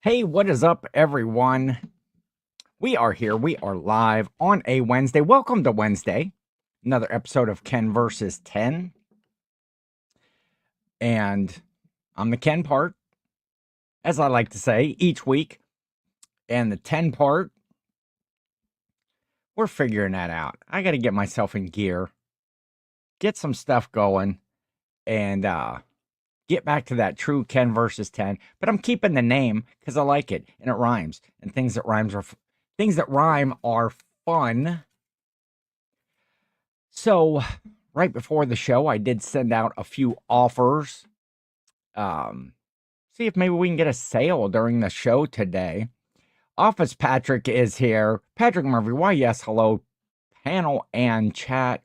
Hey, what is up, everyone? We are here. We are live on a Wednesday. Welcome to Wednesday. Another episode of Ken versus 10. And I'm the Ken part, as I like to say, each week. And the 10 part, we're figuring that out. I got to get myself in gear, get some stuff going, and get back to that true Ken versus 10. But I'm keeping the name because I like it and it rhymes. And things that rhyme are fun. So, right before the show, I did send out a few offers. See if maybe we can get a sale during the show today. Office Patrick is here. Patrick Murphy, why yes, hello, panel and chat.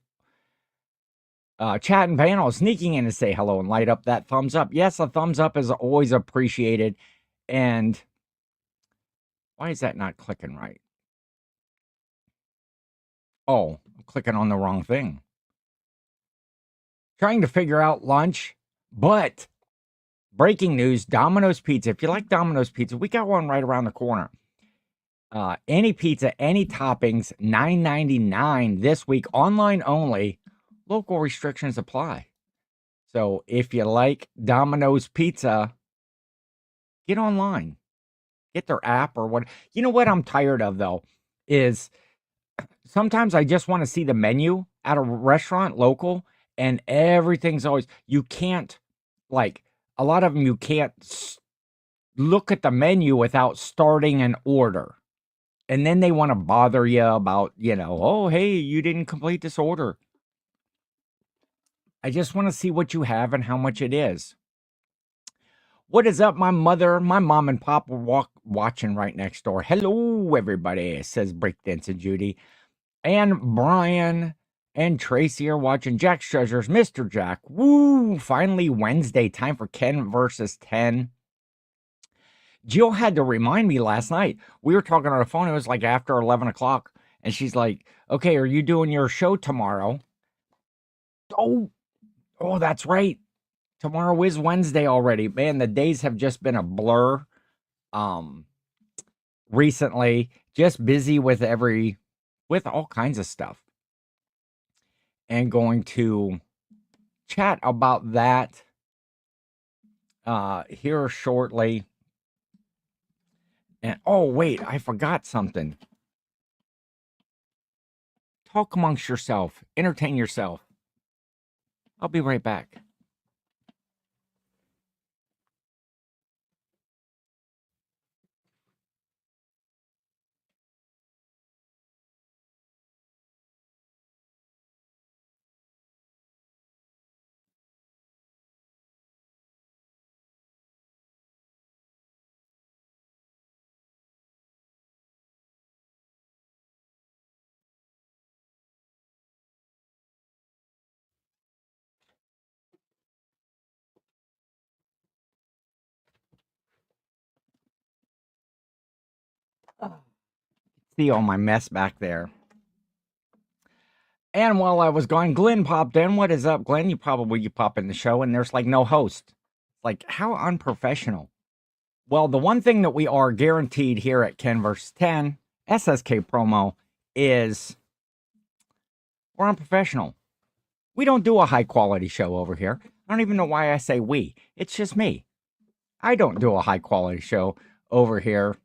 Chat and panel sneaking in to say hello and light up that thumbs up. Yes, a thumbs up is always appreciated. And why is that not clicking right? Oh, I'm clicking on the wrong thing. Trying to figure out lunch, but breaking news, Domino's Pizza. If you like Domino's Pizza, we got one right around the corner. Any pizza, any toppings, $9.99 this week, online only. Local restrictions apply. So if you like Domino's Pizza, get online. Get their app or what. You know what I'm tired of, though, is sometimes I just want to see the menu at a restaurant, local, and everything's always, you can't, like, a lot of them, you can't look at the menu without starting an order. And then they want to bother you about, oh, hey, you didn't complete this order. I just want to see what you have and how much it is. What is up, my mom and pop are watching right next door. Hello, everybody, says Breakdancing Judy. And Brian and Tracy are watching. Jack's Treasures, Mr. Jack. Woo, finally Wednesday, time for Ken versus 10. Jill had to remind me last night. We were talking on the phone. It was like after 11 o'clock. And she's like, okay, are you doing your show tomorrow? Oh, that's right. Tomorrow is Wednesday already. Man, the days have just been a blur. Recently, just busy with all kinds of stuff. And going to chat about that here shortly. And oh, wait, I forgot something. Talk amongst yourself. Entertain yourself. I'll be right back. See all my mess back there. And while I was gone, Glenn popped in. What is up, Glenn? You pop in the show and there's like no host. Like, how unprofessional. Well, the one thing that we are guaranteed here at Ken vs. 10, SSK promo, is we're unprofessional. We don't do a high quality show over here. I don't even know why I say we. It's just me. I don't do a high quality show over here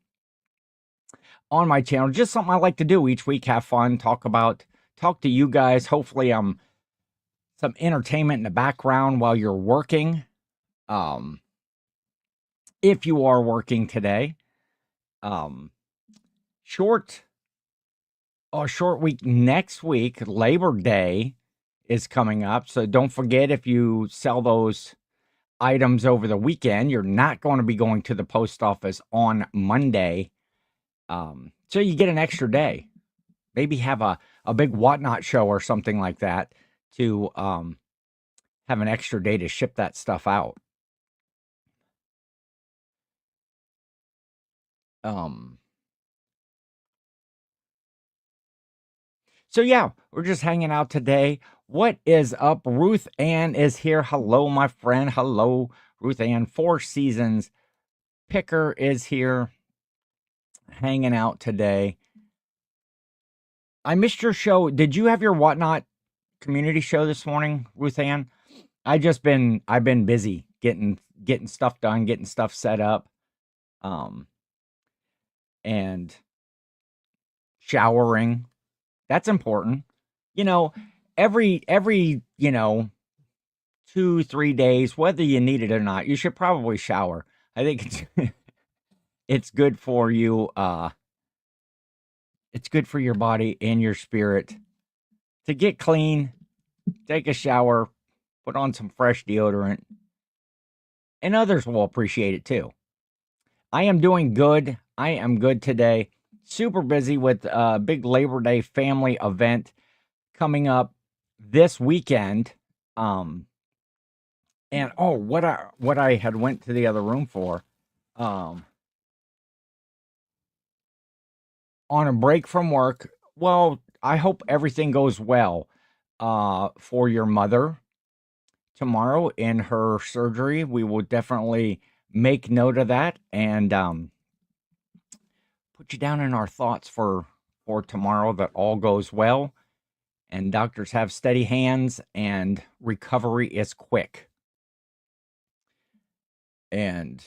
on my channel. Just something I like to do each week. Have fun, talk to you guys. Hopefully, some entertainment in the background while you're working. If you are working today, short week next week. Labor Day is coming up, so don't forget, if you sell those items over the weekend, you're not going to be going to the post office on Monday. So you get an extra day. Maybe have a big whatnot show or something like that to have an extra day to ship that stuff out. So yeah, we're just hanging out today. What is up? Ruth Ann is here. Hello, my friend. Hello, Ruth Ann. 4 Seasons Picker is here hanging out today. I missed your show. Did you have your Whatnot community show this morning, Ruth Ann? I've been busy getting stuff done, getting stuff set up, um, and showering. That's important. You know, every 2, 3 days, whether you need it or not, you should probably shower. I think it's it's good for you. It's good for your body and your spirit to get clean, take a shower, put on some fresh deodorant, and others will appreciate it too. I am doing good. I am good today. Super busy with a big Labor Day family event coming up this weekend. And what I had went to the other room for, on a break from work. Well, I hope everything goes well for your mother tomorrow in her surgery. We will definitely make note of that and put you down in our thoughts for tomorrow, that all goes well and doctors have steady hands and recovery is quick. And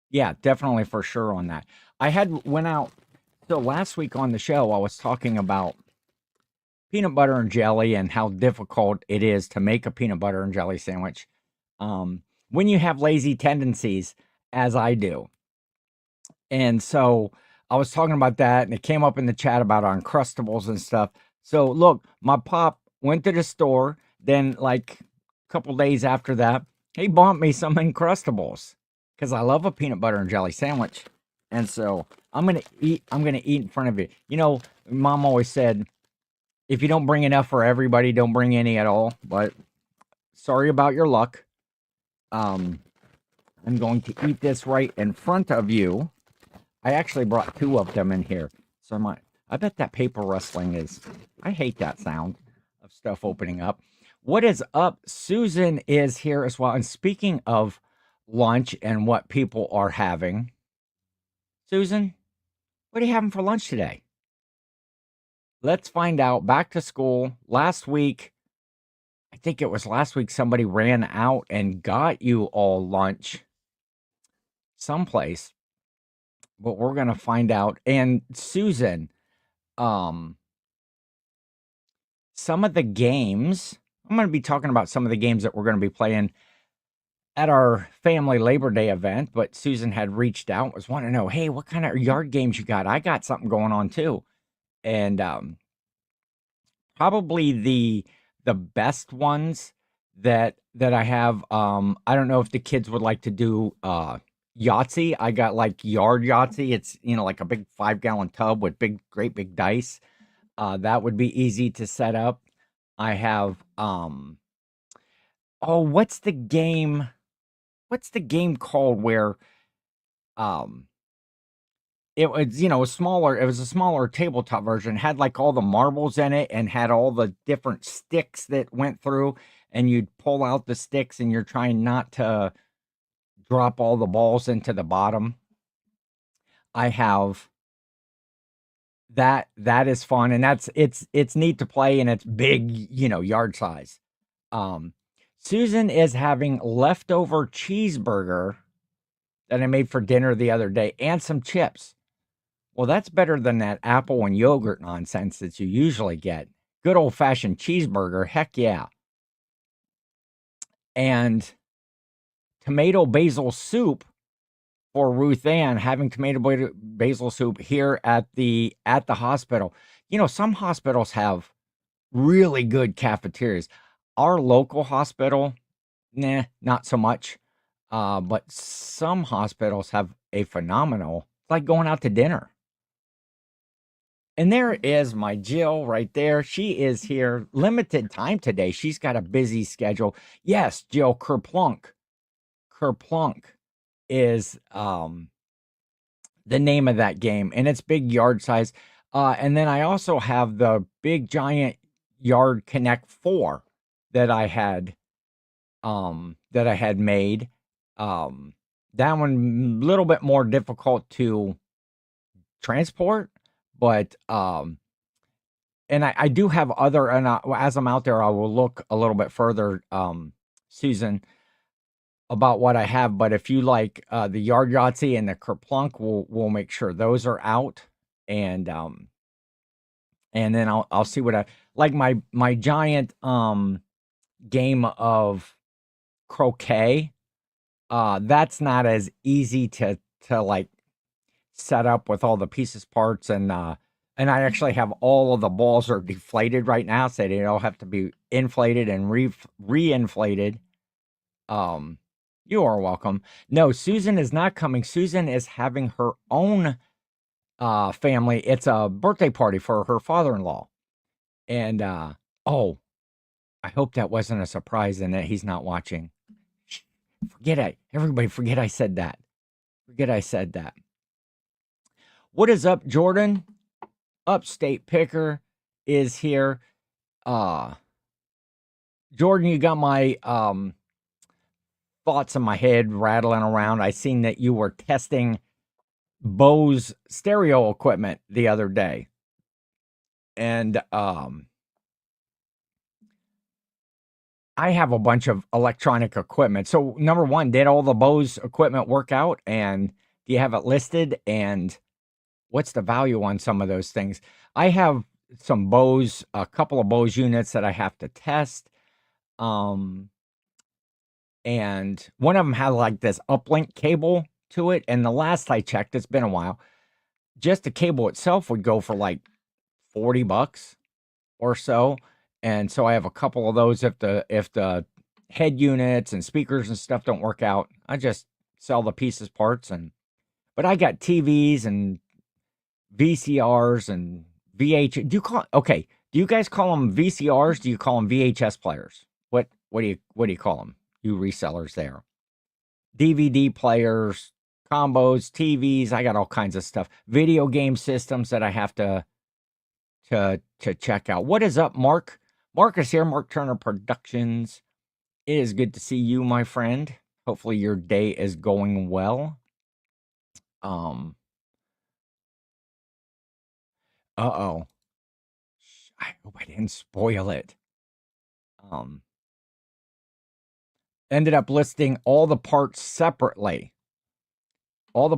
yeah, definitely for sure on that. I had went out, so last week on the show I was talking about peanut butter and jelly and how difficult it is to make a peanut butter and jelly sandwich when you have lazy tendencies, as I do. And so I was talking about that, and it came up in the chat about Uncrustables and stuff. So look, my pop went to the store. Then, like a couple days after that, he bought me some Uncrustables because I love a peanut butter and jelly sandwich. And so I'm gonna eat. I'm gonna eat in front of you. You know, Mom always said, if you don't bring enough for everybody, don't bring any at all. But sorry about your luck. I'm going to eat this right in front of you. I actually brought 2 of them in here. So I bet that paper rustling is, I hate that sound of stuff opening up. What is up? Susan is here as well. And speaking of lunch and what people are having, Susan, what are you having for lunch today? Let's find out. Back to school. Last week, I think it was last week, somebody ran out and got you all lunch someplace. But we're going to find out. And Susan, some of the games, I'm going to be talking about some of the games that we're going to be playing at our family Labor Day event. But Susan had reached out, was wanting to know, hey, what kind of yard games you got? I got something going on too. And probably the best ones that I have, I don't know if the kids would like to do Yahtzee. I got like yard Yahtzee. It's, like a big 5-gallon tub with great big dice. That would be easy to set up. I have what's the game called where it was, it was a smaller tabletop version, had like all the marbles in it and had all the different sticks that went through, and you'd pull out the sticks and you're trying not to drop all the balls into the bottom. I have that is fun, and it's neat to play, and it's big, yard size. Susan is having leftover cheeseburger that I made for dinner the other day and some chips. Well, that's better than that apple and yogurt nonsense that you usually get. Good old-fashioned cheeseburger, heck yeah. And tomato basil soup for Ruth Ann, having tomato basil soup here at the hospital. Some hospitals have really good cafeterias. Our local hospital, nah, not so much. But some hospitals have a phenomenal, like going out to dinner. And there is my Jill right there. She is here. Limited time today. She's got a busy schedule. Yes, Jill, Kerplunk. Kerplunk is the name of that game, and it's big yard size. And then I also have the big giant Yard Connect 4 that I had made. That one a little bit more difficult to transport, but and I do have other, and as I'm out there, I will look a little bit further, Susan, about what I have. But if you like the Yard Yahtzee and the Kerplunk, we'll make sure those are out, and then I'll see what I like. My giant game of croquet. That's not as easy to like set up with all the pieces, parts, and I actually have all of the balls are deflated right now, so they all have to be inflated and re-inflated. You are welcome. No, Susan is not coming. Susan is having her own family. It's a birthday party for her father-in-law. And oh, I hope that wasn't a surprise and that he's not watching. Forget it. Everybody forget I said that. Forget I said that. What is up, Jordan? Upstate Picker is here. Jordan, you got my thoughts in my head rattling around. I seen that you were testing Bose stereo equipment the other day. And I have a bunch of electronic equipment. So number one, did all the Bose equipment work out? And do you have it listed? And what's the value on some of those things? I have some Bose, a couple of Bose units that I have to test. And one of them had like this uplink cable to it. And the last I checked, it's been a while, just the cable itself would go for like $40 or so. And so I have a couple of those. If the head units and speakers and stuff don't work out, I just sell the pieces, parts. But I got TVs and VCRs and VH. Do you guys call them VCRs? Do you call them VHS players? What do you call them? You resellers there. DVD players, combos, TVs. I got all kinds of stuff. Video game systems that I have to check out. What is up, Mark? Mark is here. Mark Turner Productions. It is good to see you, my friend. Hopefully your day is going well. Uh-oh. I hope I didn't spoil it. Ended up listing all the parts separately. Well,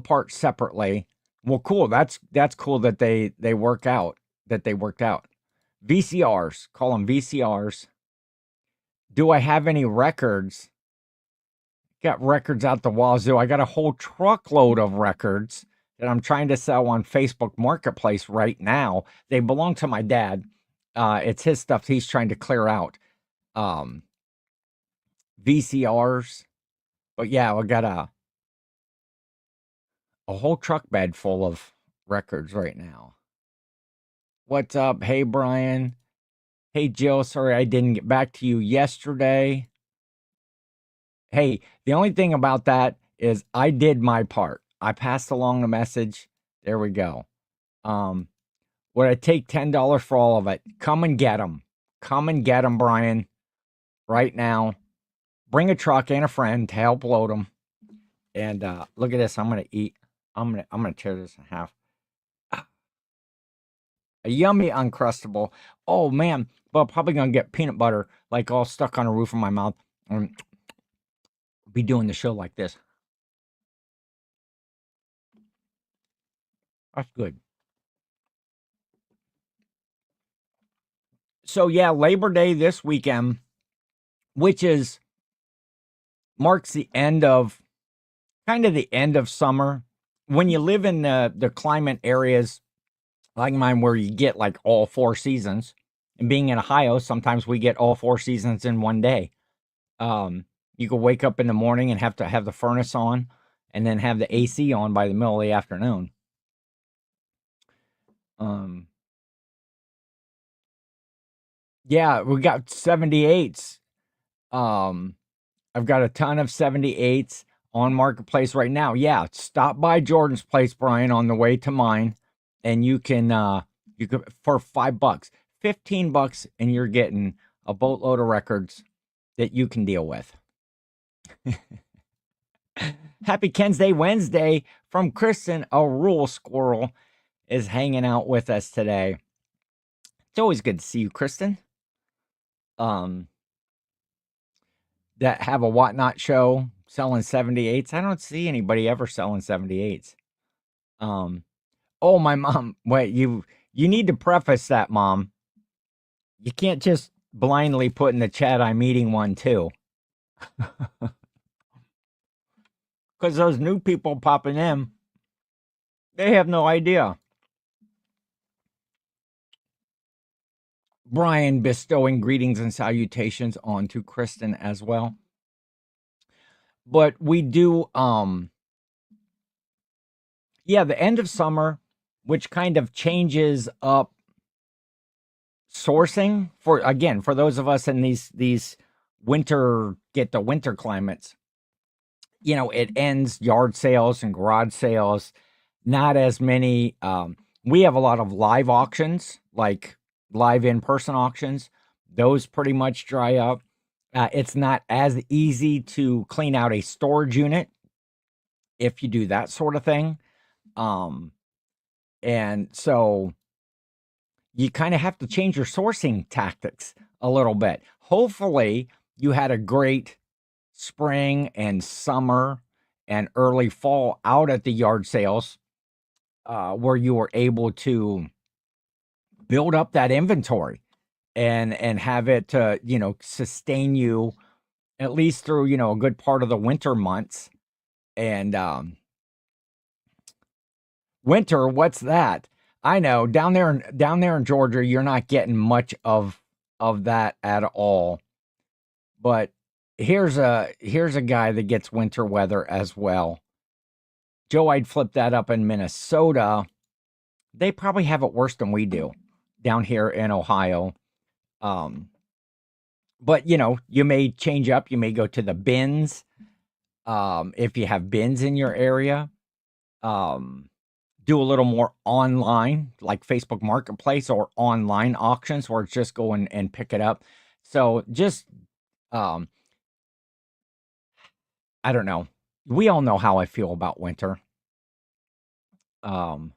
cool. That's cool that they work out. That they worked out. VCRs. Call them VCRs. Do I have any records? Got records out the wazoo. I got a whole truckload of records that I'm trying to sell on Facebook Marketplace right now. They belong to my dad. It's his stuff he's trying to clear out. VCRs. But yeah, I got a whole truck bed full of records right now. What's up? Hey, Brian. Hey, Jill. Sorry I didn't get back to you yesterday. Hey, the only thing about that is I did my part. I passed along the message. There we go. Would I take $10 for all of it? Come and get them. Come and get them, Brian. Right now. Bring a truck and a friend to help load them. And look at this. I'm gonna eat. I'm gonna tear this in half. A yummy Uncrustable. Oh man, well, probably gonna get peanut butter like all stuck on the roof of my mouth and be doing the show like this. That's good. So yeah, Labor Day this weekend, which marks the end of kind of the end of summer. When you live in the climate areas like mine where you get like all 4 seasons, and being in Ohio, sometimes we get all 4 seasons in one day. You could wake up in the morning and have to have the furnace on and then have the AC on by the middle of the afternoon. Yeah, we got 78s. I've got a ton of 78s on Marketplace right now. Yeah, stop by Jordan's place, Brian, on the way to mine, and you could for $5, $15, and you're getting a boatload of records that you can deal with. Happy Ken's Day Wednesday from Kristen. A rural squirrel is hanging out with us today. It's always good to see you, Kristen. That have a whatnot show selling 78s. I don't see anybody ever selling 78s. Oh, my mom. Wait, you need to preface that, Mom. You can't just blindly put in the chat, I'm eating one too. Because those new people popping in, they have no idea. Brian bestowing greetings and salutations onto Kristen as well. But we do, the end of summer, which kind of changes up sourcing for those of us in these winter climates. It ends yard sales and garage sales. Not as many. We have a lot of live auctions, like live in-person auctions. Those pretty much dry up. It's not as easy to clean out a storage unit if you do that sort of thing. And so you kind of have to change your sourcing tactics a little bit. Hopefully you had a great spring and summer and early fall out at the yard sales, where you were able to build up that inventory and have it sustain you at least through a good part of the winter months. And winter, what's that? I know down there in Georgia, you're not getting much of that at all. But here's a guy that gets winter weather as well. Joe, I'd flip that up in Minnesota. They probably have it worse than we do down here in Ohio. But you may change up. You may go to the bins. If you have bins in your area, do a little more online, like Facebook Marketplace or online auctions, where it's just go and pick it up. So just, I don't know. We all know how I feel about winter. And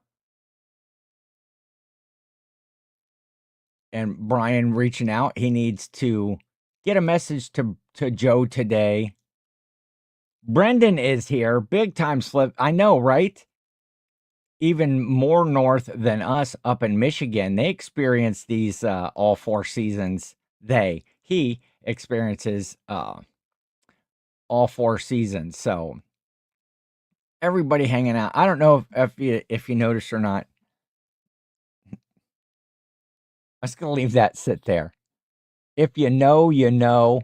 Brian reaching out, he needs to get a message to Joe today. Brendan is here, big time slip. I know, right? Even more north than us up in Michigan. They experience these all 4 seasons. He experiences all 4 seasons. So everybody hanging out. I don't know if you noticed or not. I'm just going to leave that sit there. If you know, you know.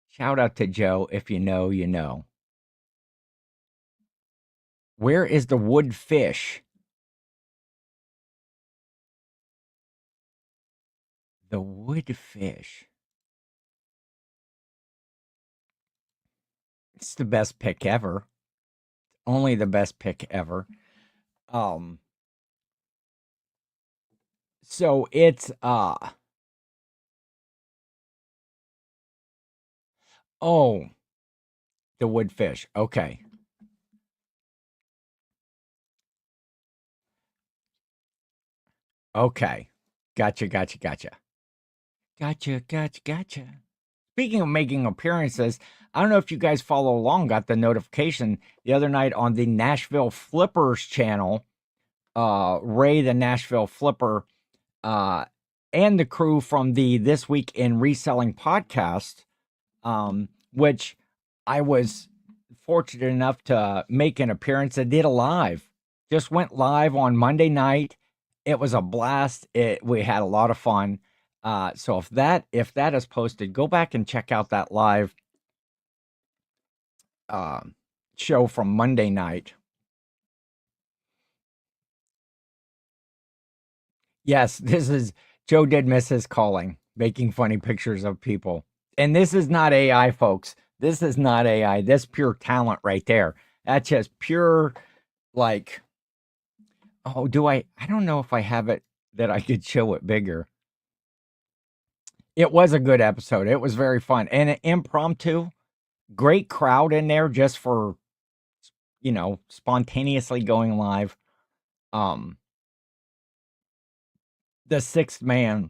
Shout out to Joe. If you know, you know. Where is the wood fish? The wood fish. It's the best pick ever. Only the best pick ever. So it's oh, the wood fish. Okay. Okay. Gotcha. Speaking of making appearances, I don't know if you guys follow along, got the notification the other night on the Nashville Flippers channel. Ray, the Nashville Flipper, and the crew from the This Week in Reselling podcast, which I was fortunate enough to make an appearance. I did a live, just went live on Monday night. It was a blast. We had a lot of fun. So if that is posted, go back and check out that live show from Monday night. Yes, this is Joe did miss his calling, making funny pictures of people. And this is not AI, folks. This is not AI. That's pure talent right there. That's just pure, like, oh, I don't know if I have it that I could show it bigger. It was a good episode. It was very fun and impromptu. Great crowd in there just for, spontaneously going live. The sixth man.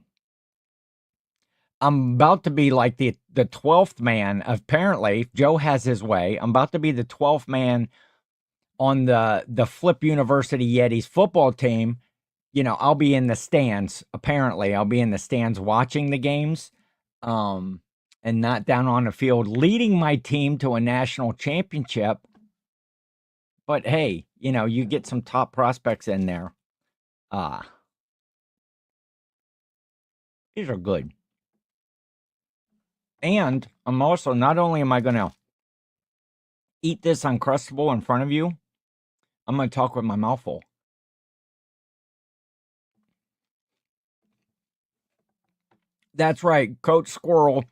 I'm about to be like the 12th man. Apparently, Joe has his way. I'm about to be the 12th man on the Flip University Yetis football team. I'll be in the stands. Apparently, I'll be in the stands watching the games, and not down on the field leading my team to a national championship. But hey, you get some top prospects in there. These are good. And I'm also, not only am I going to eat this Uncrustable in front of you, I'm going to talk with my mouth full. That's right, Coach Squirrel.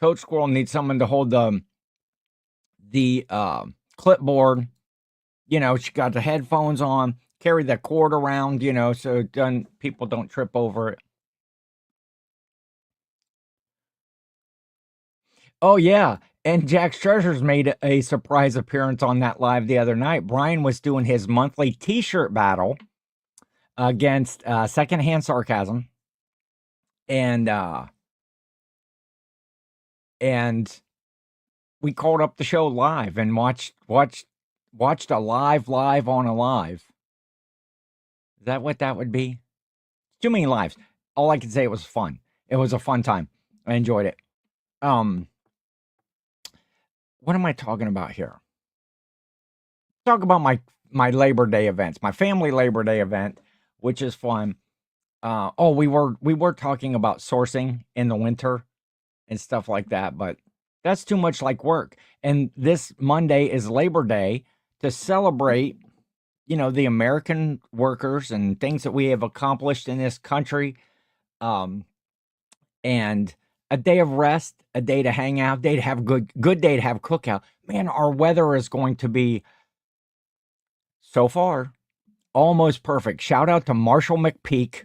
Coach Squirrel needs someone to hold the clipboard. She got the headphones on, carry the cord around, so people don't trip over it. Oh, yeah. And Jack's Treasures made a surprise appearance on that live the other night. Brian was doing his monthly t-shirt battle against Secondhand Sarcasm. And we called up the show live and watched a live on a live. Is that what that would be? Too many lives. All I can say, it was fun. It was a fun time. I enjoyed it. What am I talking about here? Talk about my Labor Day events, my family Labor Day event, which is fun. We were talking about sourcing in the winter and stuff like that, but that's too much like work. And this Monday is Labor Day to celebrate, the American workers and things that we have accomplished in this country. And a day of rest, a day to hang out, day to have a good day to have cookout. Man, our weather is going to be, so far, almost perfect. Shout out to Marshall McPeak.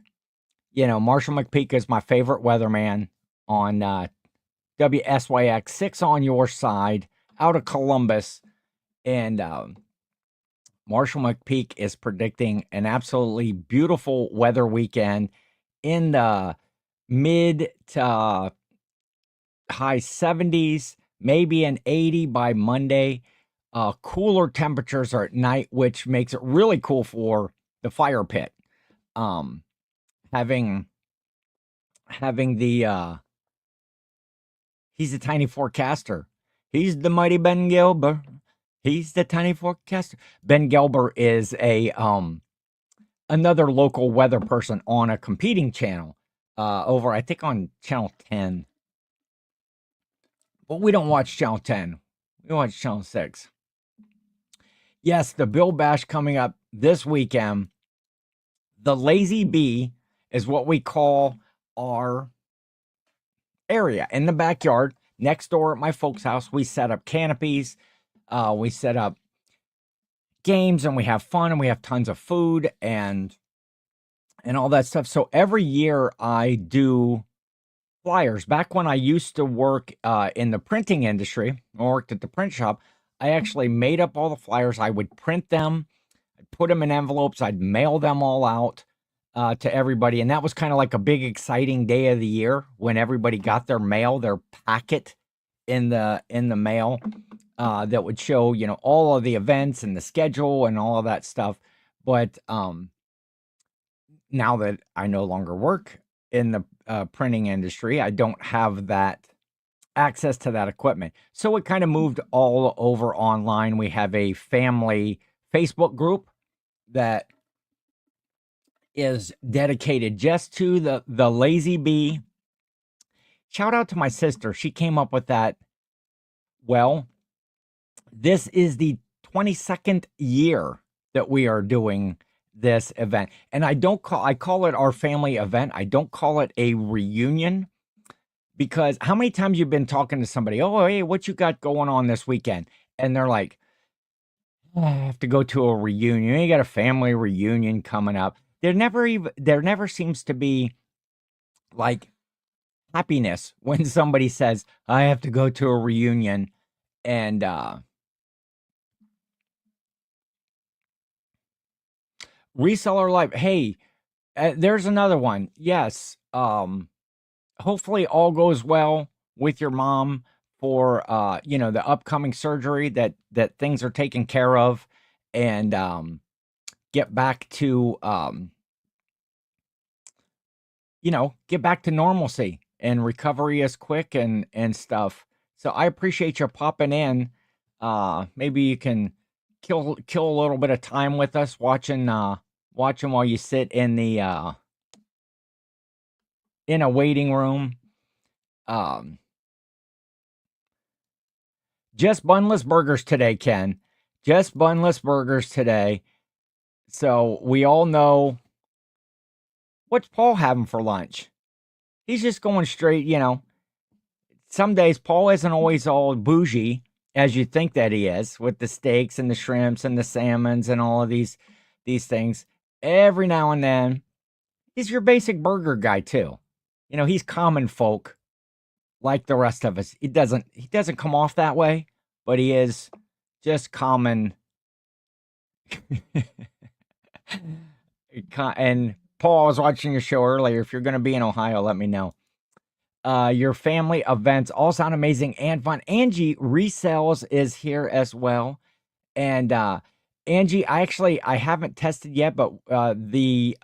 Marshall McPeak is my favorite weatherman on WSYX 6 on your side out of Columbus. And Marshall McPeak is predicting an absolutely beautiful weather weekend in the mid to high 70s, maybe an 80 by Monday. Cooler temperatures are at night, which makes it really cool for the fire pit. Having the he's the tiny forecaster. He's the mighty Ben Gelber. He's the tiny forecaster. Ben Gelber is a another local weather person on a competing channel over, I think, on channel 10. But we don't watch channel 10. We watch channel 6. Yes, the Bill Bash coming up this weekend. The Lazy Bee is what we call our area in the backyard next door at my folks' house. We set up canopies, we set up games, and we have fun, and we have tons of food and all that stuff. So every year I do flyers. Back when I used to work in the printing industry, I worked at the print shop, I actually made up all the flyers. I would print them, I'd put them in envelopes, I'd mail them all out to everybody. And that was kind of like a big, exciting day of the year when everybody got their mail, their packet in the mail that would show, all of the events and the schedule and all of that stuff. But now that I no longer work in the printing industry, I don't have that access to that equipment. So it kind of moved all over online. We have a family Facebook group that is dedicated just to the Lazy Bee. Shout out to my sister. She came up with that. Well, this is the 22nd year that we are doing this event. And I call it our family event. I don't call it a reunion, because how many times you've been talking to somebody, oh, hey, what you got going on this weekend? And they're like, oh, I have to go to a reunion. You got a family reunion coming up. There never seems to be like happiness when somebody says, I have to go to a reunion. And reseller life. Hey, there's another one. Yes. Hopefully all goes well with your mom for the upcoming surgery, that things are taken care of, and get back to get back to normalcy, and recovery is quick and stuff. So I appreciate you popping in. Maybe you can kill a little bit of time with us, watching while you sit in a waiting room. Just bunless burgers today, Ken. Just bunless burgers today. So we all know, what's Paul having for lunch? He's just going straight, some days Paul isn't always all bougie as you think that he is, with the steaks and the shrimps and the salmons and all of these things. Every now and then, he's your basic burger guy too. He's common folk like the rest of us. He doesn't come off that way, but he is just common. And Paul, I was watching your show earlier. If you're going to be in Ohio, let me know. Your family events all sound amazing and fun. Angie Resells is here as well. And Angie, I haven't tested yet, but the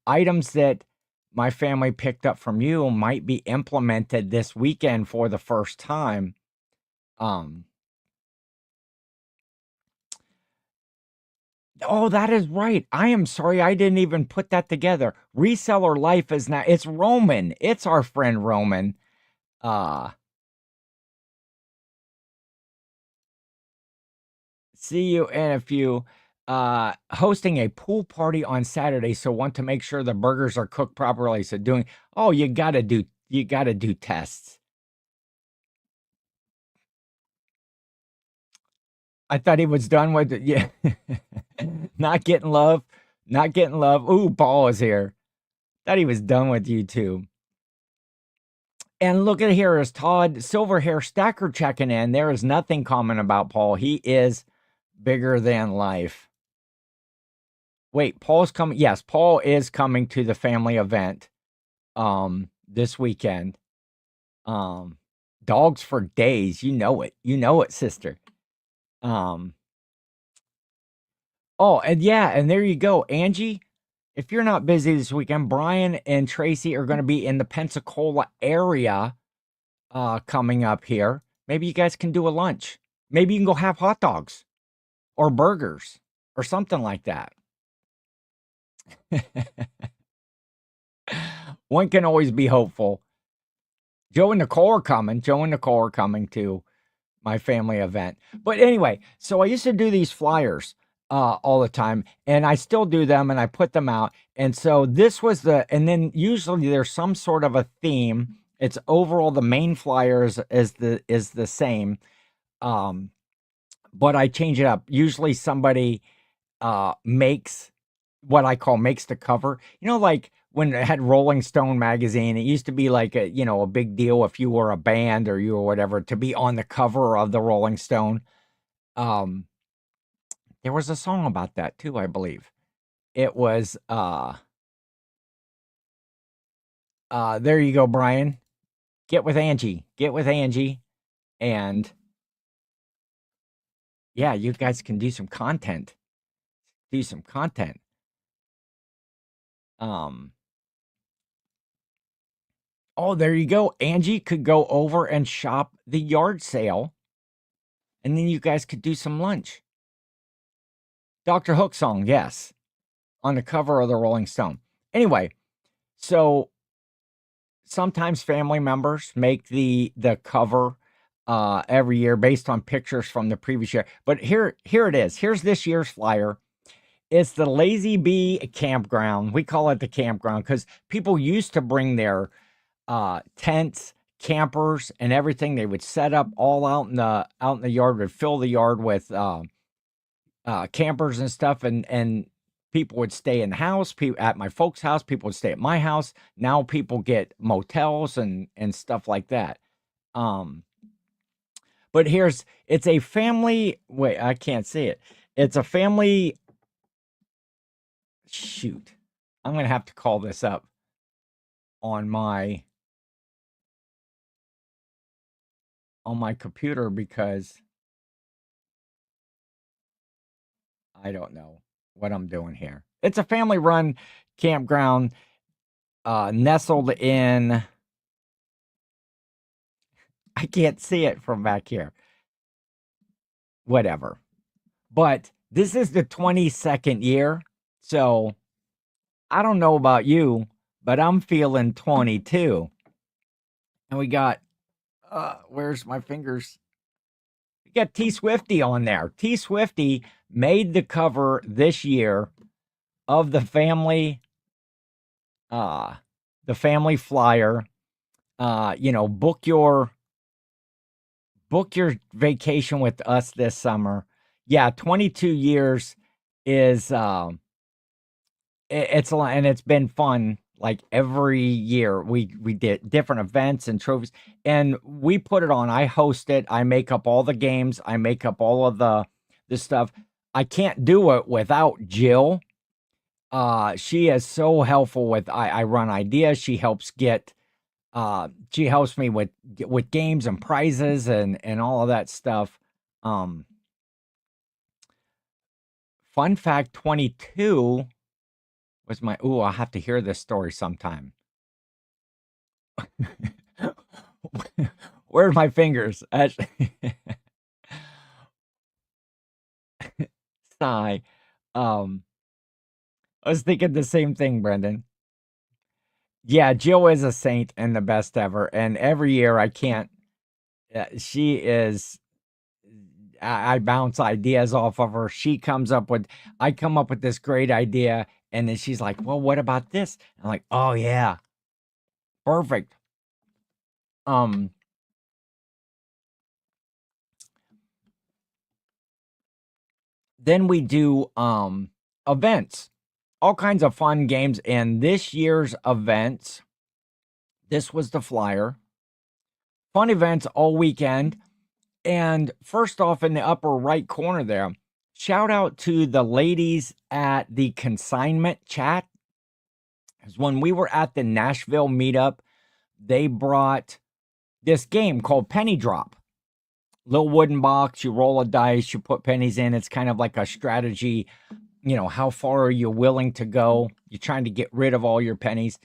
items that my family picked up from you might be implemented this weekend for the first time. Oh, that is right. I am sorry. I didn't even put that together. Reseller Life is now, it's Roman. It's our friend Roman. See you in a few. Hosting a pool party on Saturday, so want to make sure the burgers are cooked properly. So you gotta do tests. I thought he was done with it. Yeah. Not getting love. Ooh, Paul is here. Thought he was done with YouTube. And look at here is Todd Silverhair Stacker checking in. There is nothing common about Paul. He is bigger than life. Wait, Paul's coming. Yes, Paul is coming to the family event this weekend. Dogs for days. You know it, sister. Oh, and yeah, and there you go, Angie. If you're not busy this weekend, Brian and Tracy are going to be in the Pensacola area coming up here. Maybe you guys can do a lunch. Maybe you can go have hot dogs or burgers or something like that. One can always be hopeful. Joe and Nicole are coming to my family event. But anyway, so I used to do these flyers all the time, and I still do them, and I put them out. And so this was and then usually there's some sort of a theme. It's overall the main flyers is the same. But I change it up. Usually somebody makes what I call makes the cover. Like when it had Rolling Stone magazine, it used to be like a big deal if you were a band or you were whatever to be on the cover of the Rolling Stone. There was a song about that too, I believe. It was there you go, Brian. Get with Angie. And yeah, you guys can do some content. Oh, there you go. Angie could go over and shop the yard sale, and then you guys could do some lunch. Dr. Hook song, yes, on the cover of the Rolling Stone. Anyway, so sometimes family members make the cover every year based on pictures from the previous year. But here it is. Here's this year's flyer. It's the Lazy Bee campground. We call it the campground because people used to bring their tents, campers, and everything. They would set up all out in the yard, would fill the yard with campers and stuff, and people would stay in the house. At my folks' house, people would stay at my house. Now people get motels and stuff like that. But it's a family. Wait, I can't see it. It's a family. Shoot, I'm gonna have to call this up on my computer because I don't know what I'm doing here. It's a family-run campground nestled in. I can't see it from back here. Whatever. But this is the 22nd year. So I don't know about you, but I'm feeling 22. And we got, where's my fingers? We got T Swifty on there. T Swifty made the cover this year of the family flyer. Book your vacation with us this summer. Yeah, 22 years is it's a lot, and it's been fun. Like every year, we did different events and trophies, and we put it on. I host it. I make up all the games. I make up all of the stuff. I can't do it without Jill. She is so helpful with. I run ideas. She helps me with games and prizes and all of that stuff. Fun fact 22 was I'll have to hear this story sometime. Where's my fingers? Sigh. I was thinking the same thing, Brendan. Yeah, Jill is a saint and the best ever. And every year I can't, she is, I bounce ideas off of her. I come up with this great idea. And then she's like, well, what about this? I'm like, oh yeah, perfect. Then we do events, all kinds of fun games. And this year's events, this was the flyer. Fun events all weekend. And first off, in the upper right corner there, shout out to the ladies at the consignment chat. Because when we were at the Nashville meetup, they brought this game called Penny Drop. Little wooden box, you roll a dice, you put pennies in. It's kind of like a strategy. How far are you willing to go? You're trying to get rid of all your pennies.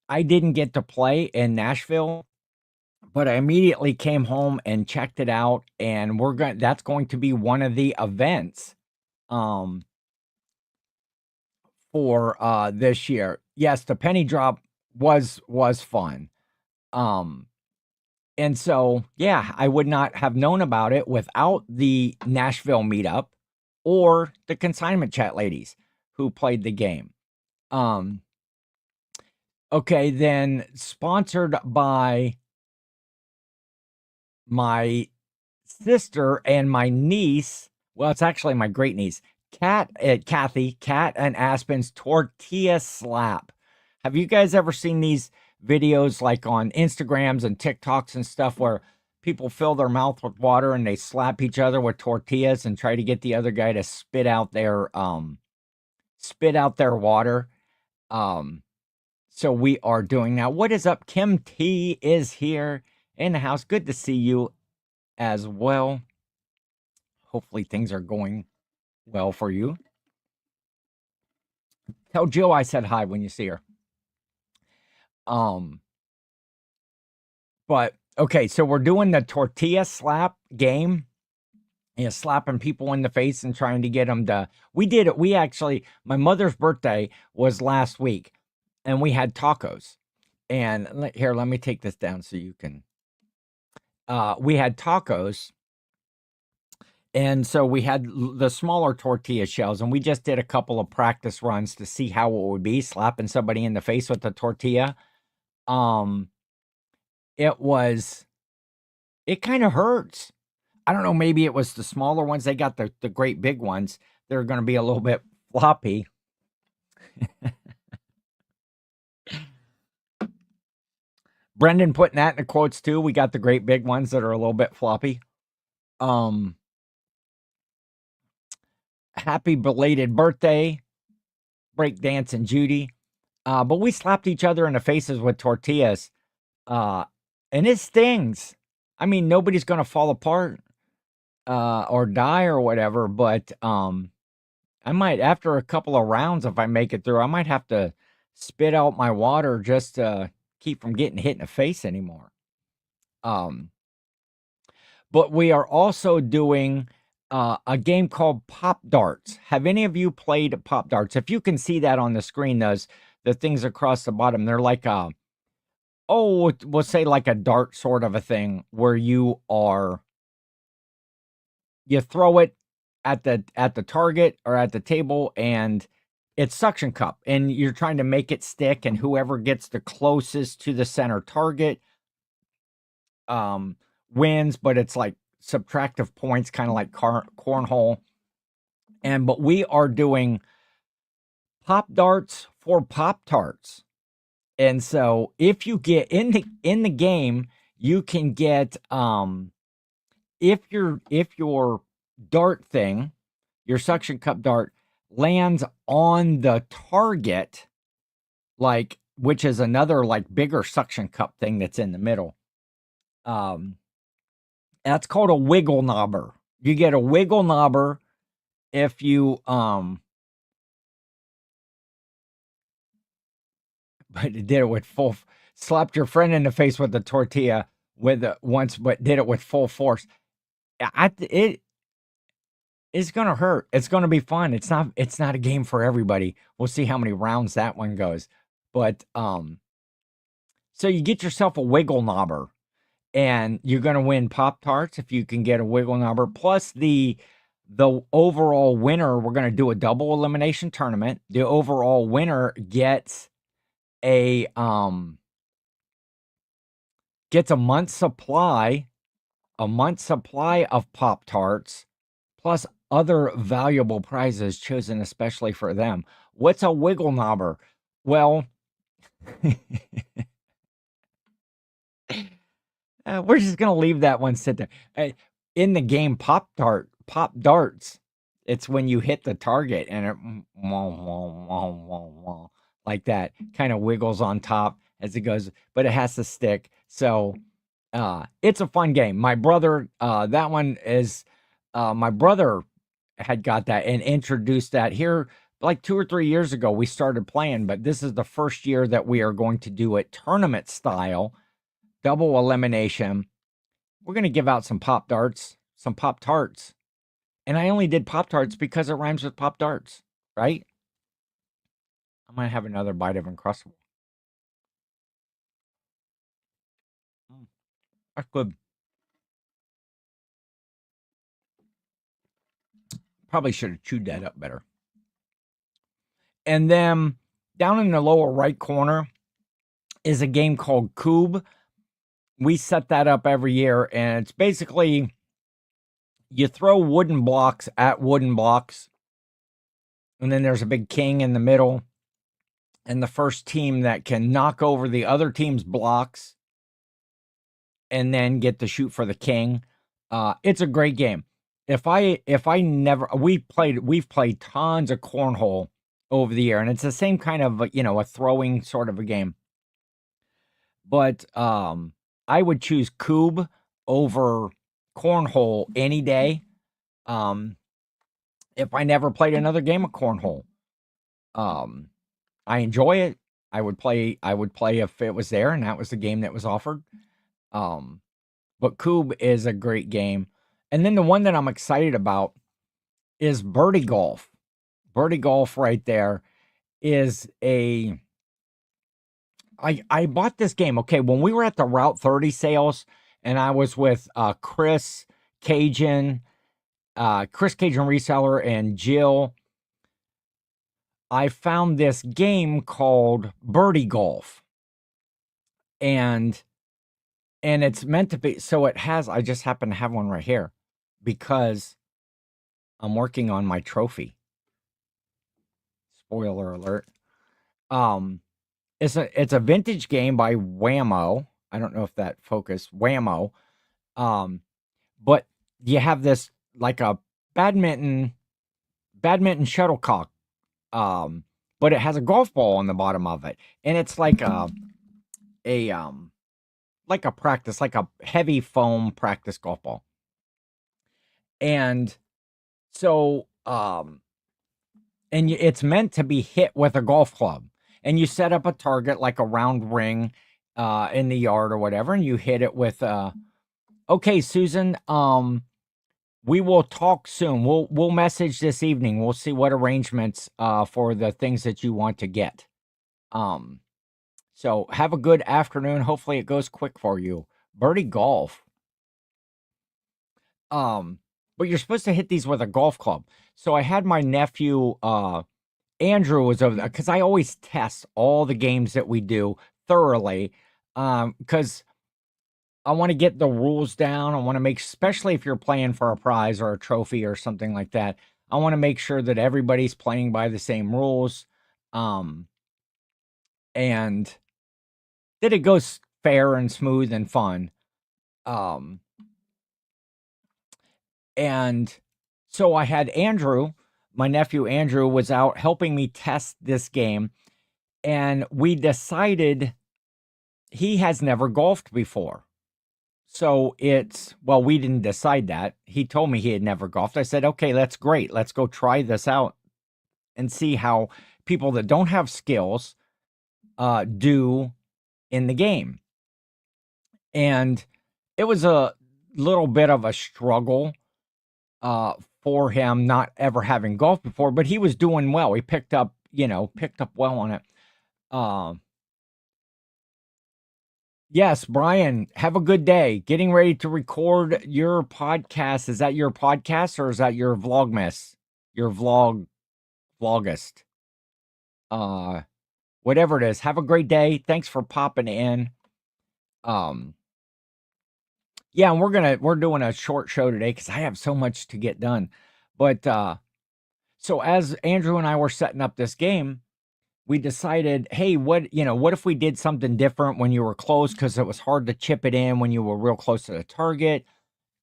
I didn't get to play in Nashville, but I immediately came home and checked it out, and that's going to be one of the events for this year. Yes, the penny drop was fun. And so, yeah, I would not have known about it without the Nashville meetup or the consignment chat ladies who played the game. Okay, then sponsored by my sister and my niece. Well, it's actually my great niece, Kathy, Kat and Aspen's tortilla slap. Have you guys ever seen these videos like on Instagrams and TikToks and stuff where people fill their mouth with water and they slap each other with tortillas and try to get the other guy to spit out their water? So we are doing that. What is up? Kim T is here in the house. Good to see you as well. Hopefully things are going well for you. Tell Jill I said hi when you see her. But okay, so we're doing the tortilla slap game. Slapping people in the face and trying to get them to. We actually, my mother's birthday was last week, and we had tacos. And here, let me take this down so you can. We had tacos. And so we had the smaller tortilla shells, and we just did a couple of practice runs to see how it would be slapping somebody in the face with the tortilla. It kind of hurts. I don't know, maybe it was the smaller ones. They got the great big ones. They're going to be a little bit floppy. Brendan putting that in the quotes too. We got the great big ones that are a little bit floppy. Happy belated birthday, Breakdance and Judy. But we slapped each other in the faces with tortillas. And it stings. I mean, nobody's gonna fall apart or die or whatever, but I might, after a couple of rounds, if I make it through, I might have to spit out my water just to keep from getting hit in the face anymore. But we are also doing a game called Pop Darts. Have any of you played Pop Darts? If you can see that on the screen, the things across the bottom, they're like we'll say like a dart sort of a thing where you throw it at the target or at the table, and it's suction cup, and you're trying to make it stick, and whoever gets the closest to the center target wins, but it's like subtractive points, kind of like cornhole. But we are doing Pop Darts for Pop-Tarts. And so if you get in the game, you can get if your dart thing, your suction cup dart, lands on the target, like, which is another like bigger suction cup thing that's in the middle. That's called a wiggle knobber. You get a wiggle knobber if you but it did it with slapped your friend in the face with the tortilla once, but did it with full force. It is gonna hurt. It's gonna be fun. It's not a game for everybody. We'll see how many rounds that one goes. But so you get yourself a wiggle knobber, and you're gonna win Pop-Tarts if you can get a wiggle knobber. Plus the overall winner, we're gonna do a double elimination tournament. The overall winner gets a month's supply of Pop-Tarts, plus other valuable prizes chosen especially for them. What's a wiggle knobber? Well, we're just gonna leave that one sit there. In the game Pop Darts, it's when you hit the target and it like that, kind of wiggles on top as it goes, but it has to stick. So it's a fun game. My brother, that one is my brother had got that and introduced that here like 2 or 3 years ago. We started playing, but this is the first year that we are going to do it tournament style, double elimination. We're going to give out some Pop Darts, some Pop-Tarts. And I only did Pop-Tarts because it rhymes with Pop Darts, right? I might have another bite of Uncrustable. That's good. Probably should have chewed that up better. And then down in the lower right corner is a game called Cube. We set that up every year, and it's basically you throw wooden blocks at wooden blocks, and then there's a big king in the middle, and the first team that can knock over the other team's blocks and then get to shoot for the king. It's a great game. We've played tons of cornhole over the year, and it's the same kind of, a throwing sort of a game. But I would choose Cube over cornhole any day. If I never played another game of cornhole, I enjoy it. I would play if it was there and that was the game that was offered. But Cube is a great game. And then the one that I'm excited about is Birdie Golf. Birdie Golf right there is I bought this game. Okay, when we were at the Route 30 sales, and I was with Chris Cajun Reseller, and Jill, I found this game called Birdie Golf. And it's meant to be, so it has, I just happen to have one right here because I'm working on my trophy. Spoiler alert. It's a vintage game by Whammo. I don't know if that focused. Whammo. Um, but you have this like a badminton shuttlecock, um, but it has a golf ball on the bottom of it, and it's like a like a practice, like a heavy foam practice golf ball, and so it's meant to be hit with a golf club, and you set up a target like a round ring in the yard or whatever, and you hit it with okay, Susan, we will talk soon. We'll message this evening. We'll see what arrangements for the things that you want to get. Um, so have a good afternoon. Hopefully it goes quick for you. Birdie golf. But you're supposed to hit these with a golf club. So I had my nephew Andrew was over there because I always test all the games that we do thoroughly. Because I want to get the rules down. I want to make, especially if you're playing for a prize or a trophy or something like that, I want to make sure that everybody's playing by the same rules. And that it goes fair and smooth and fun. And so I had Andrew, my nephew Andrew, was out helping me test this game. And we decided he has never golfed before. So well, we didn't decide that. He told me he had never golfed. I said, okay, that's great. Let's go try this out and see how people that don't have skills do in the game. And it was a little bit of a struggle for him not ever having golfed before, but he was doing well. He picked up well on it. Yes, Brian, have a good day. Getting ready to record your podcast. Is that your podcast or is that your Vlogmas? Your vlogist? Uh, Whatever it is. Have a great day. Thanks for popping in. Yeah, and we're doing a short show today because I have so much to get done. But so as Andrew and I were setting up this game, we decided, hey, what if we did something different when you were close because it was hard to chip it in when you were real close to the target,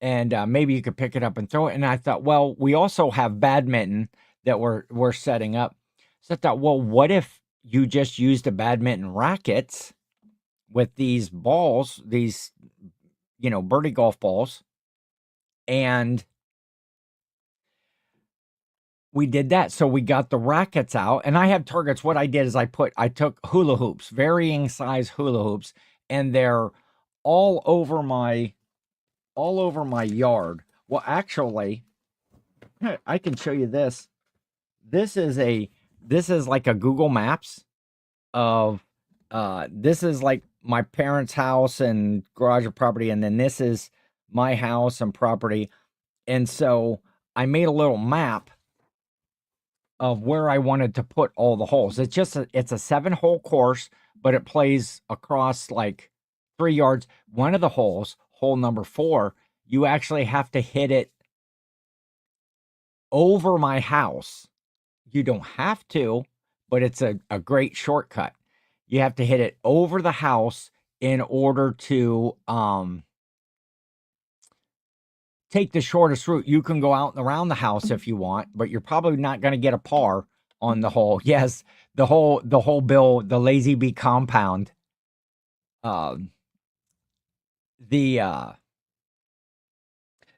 and maybe you could pick it up and throw it. And I thought, well, we also have badminton that we're setting up. So I thought, well, what if you just used the badminton rackets with these balls, these birdie golf balls, and we did that. So we got the rackets out, and I have targets. What I did is I took hula hoops, varying size hula hoops, and they're all over my yard. Well, actually, I can show you this. This is like a Google Maps of this is like my parents' house and garage of property, and then this is my house and property. And so I made a little map of where I wanted to put all the holes. It's a 7-hole course, but it plays across like 3 yards. One of the holes, hole number 4, you actually have to hit it over my house. You don't have to, but it's a great shortcut. You have to hit it over the house in order to take the shortest route. You can go out and around the house if you want, but you're probably not going to get a par on the hole. Yes, the whole bill, the Lazy Bee compound.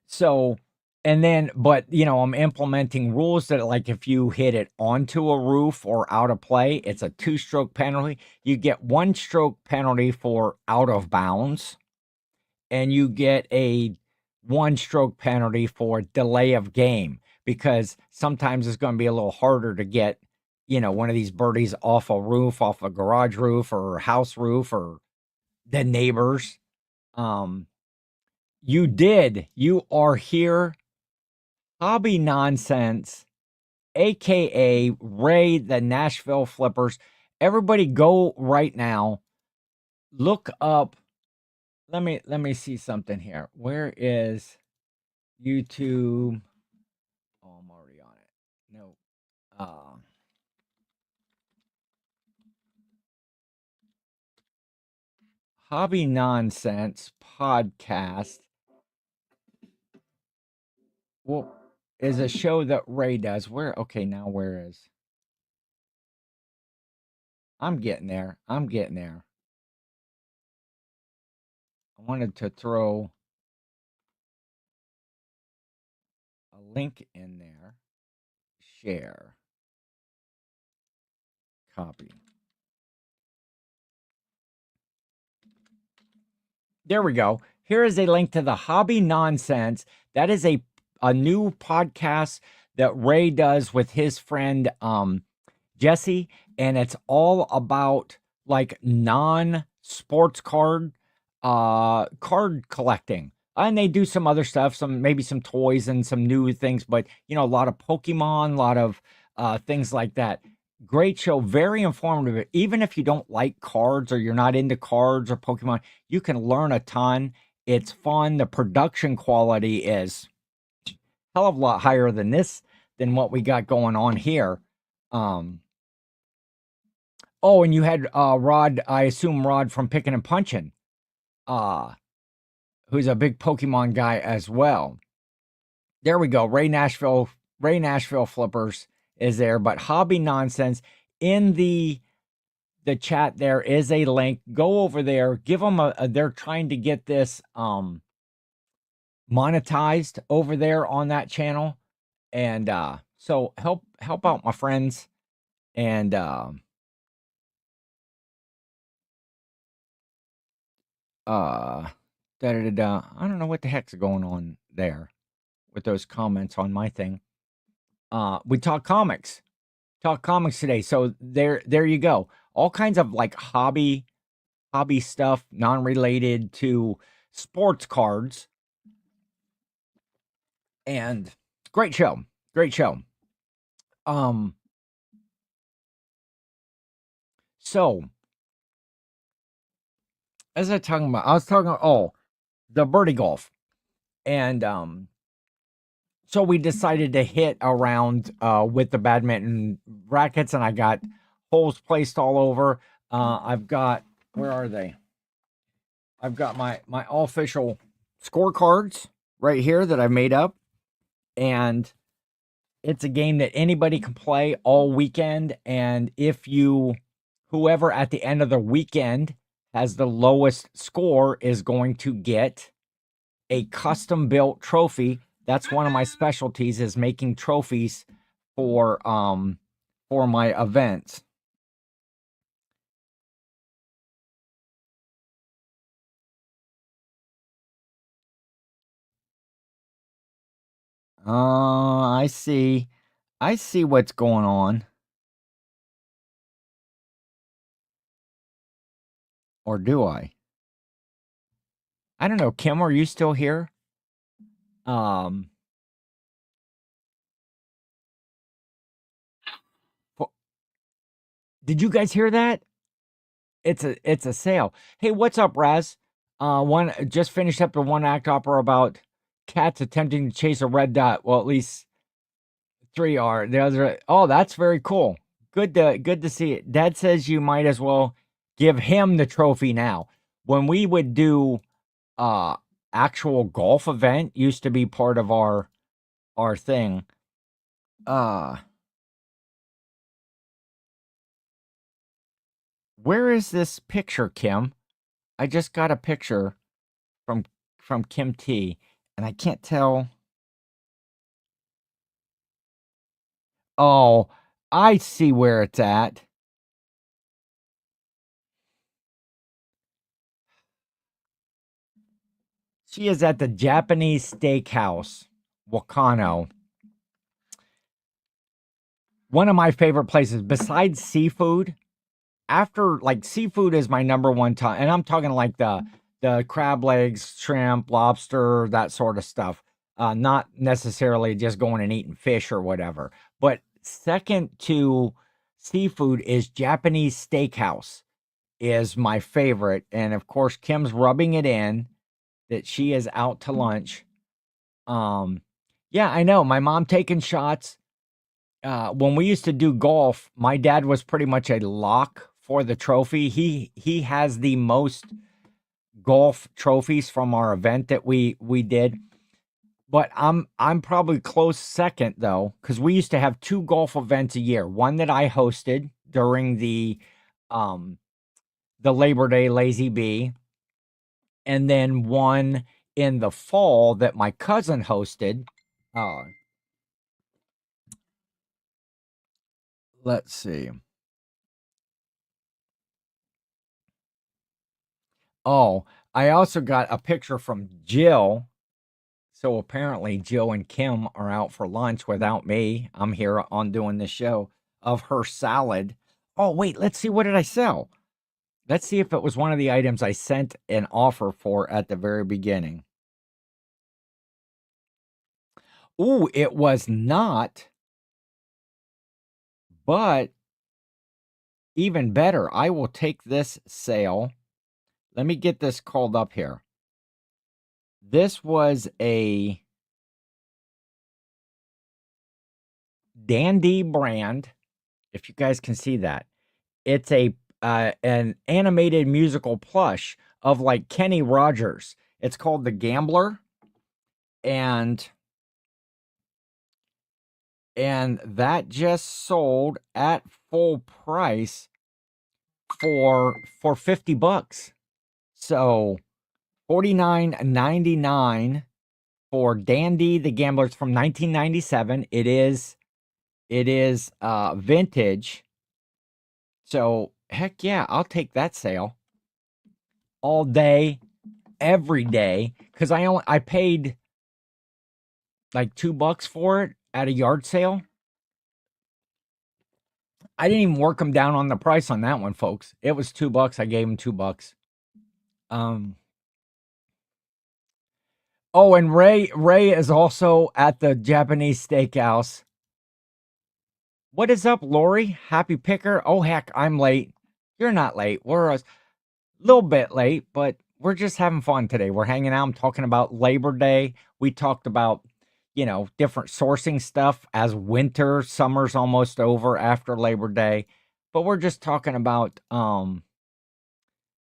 So, and then, but I'm implementing rules that, like, if you hit it onto a roof or out of play, it's a 2-stroke penalty. You get 1-stroke penalty for out of bounds, and you get a 1-stroke penalty for delay of game, because sometimes it's going to be a little harder to get, one of these birdies off a roof, off a garage roof or house roof or the neighbors. You are here. Hobby Nonsense, aka Ray the Nashville Flippers. Everybody go right now. Look up. Let me see something here. Where is YouTube? Oh, I'm already on it. No. Hobby Nonsense podcast. Well, is a show that Ray does. Where is? I'm getting there. I'm getting there. I wanted to throw a link in there. Share. Copy. There we go. Here is a link to the Hobby Nonsense. That is a new podcast that Ray does with his friend Jesse, and it's all about like non-sports card collecting. And they do some other stuff, maybe some toys and some new things, but a lot of Pokemon, a lot of things like that. Great show, very informative. Even if you don't like cards or you're not into cards or Pokemon, you can learn a ton. It's fun. The production quality is a hell of a lot higher than what we got going on here. Oh, and you had Rod, I assume Rod from Pickin' and Punchin', who's a big Pokemon guy as well. There we go. Ray Nashville Flippers is there, but Hobby Nonsense in the chat, there is a link. Go over there, give them they're trying to get this monetized over there on that channel, and so help out my friends, and I don't know what the heck's going on there with those comments on my thing. We talk comics today, so there you go. All kinds of like hobby stuff, non-related to sports cards, and great show. So as I was talking about the birdie golf, and so we decided to hit around with the badminton rackets, and I got holes placed all over. I've got, where are they? I've got my official scorecards right here that I made up, and it's a game that anybody can play all weekend. And whoever at the end of the weekend has the lowest score is going to get a custom built trophy. That's one of my specialties, is making trophies for my events. I see what's going on. Or do I? I don't know. Kim, are you still here? Did you guys hear that? It's a sale. Hey, what's up, Raz? One just finished up the one act opera about cats attempting to chase a red dot. Well, at least 3 are. The other, oh, that's very cool. Good to see it. Dad says you might as well give him the trophy now. When we would do actual golf event, used to be part of our thing. Where is this picture, Kim? I just got a picture from Kim T, and I can't tell. Oh, I see where it's at. She is at the Japanese steakhouse, Wakano. One of my favorite places besides seafood. After, like, seafood is my number one time, and I'm talking like the crab legs, shrimp, lobster, that sort of stuff. Not necessarily just going and eating fish or whatever. But second to seafood is Japanese steakhouse is my favorite. And of course, Kim's rubbing it in that she is out to lunch. Yeah, I know. My mom taking shots. When we used to do golf, my dad was pretty much a lock for the trophy. He has the most golf trophies from our event that we did. But I'm probably close second though, because we used to have 2 golf events a year. One that I hosted during um the Labor Day Lazy Bee, and then one in the fall that my cousin hosted. Uh, let's see. Oh, I also got a picture from Jill. So apparently Jill and Kim are out for lunch without me. I'm here on doing this show of her salad. Oh, wait, let's see. What did I sell? Let's see if it was one of the items I sent an offer for at the very beginning. Ooh, it was not, but even better, I will take this sale. Let me get this called up here. This was a Dandy brand, if you guys can see that. It's an animated musical plush of like Kenny Rogers. It's called The Gambler, and that just sold at full price for $50. So $49.99 for Dandy the Gambler. It's from 1997. It is vintage. So heck yeah, I'll take that sale all day, every day, because I paid like $2 for it at a yard sale. I didn't even work them down on the price on that one, folks. It was $2. I gave them $2. Oh, and Ray is also at the Japanese steakhouse. What is up, Lori? Happy picker. Oh heck, I'm late. You're not late. We're a little bit late, but we're just having fun today. We're hanging out. I'm talking about Labor Day. We talked about, different sourcing stuff as summer's almost over after Labor Day. But we're just talking about,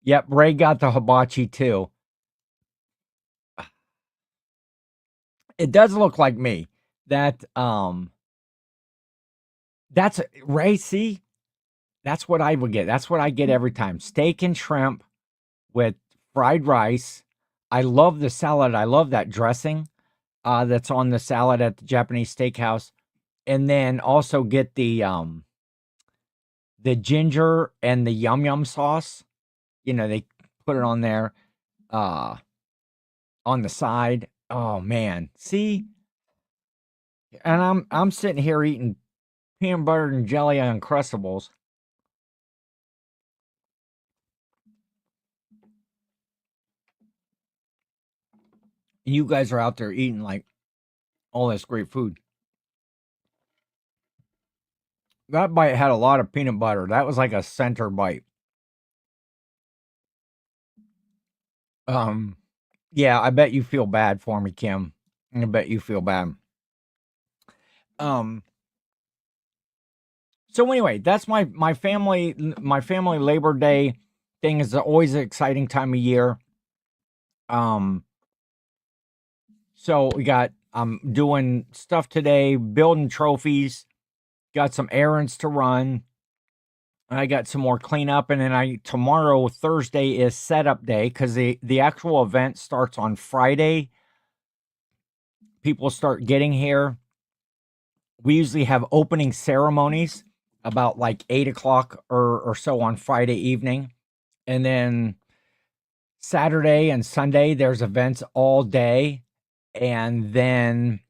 yep, Ray got the hibachi too. It does look like me. That's Ray, see? That's what I would get. That's what I get every time. Steak and shrimp with fried rice. I love the salad. I love that dressing that's on the salad at the Japanese steakhouse. And then also get the ginger and the yum yum sauce. They put it on there on the side. Oh man. See? And I'm sitting here eating peanut butter and jelly Uncrustables. And you guys are out there eating like all this great food. That bite had a lot of peanut butter. That was like a center bite. Yeah, I bet you feel bad for me, Kim. I bet you feel bad. So anyway, that's my family Labor Day thing is always an exciting time of year. So I'm doing stuff today, building trophies, got some errands to run. I got some more cleanup, and then tomorrow, Thursday, is setup day because the actual event starts on Friday. People start getting here. We usually have opening ceremonies about like 8 o'clock or so on Friday evening, and then Saturday and Sunday there's events all day, and then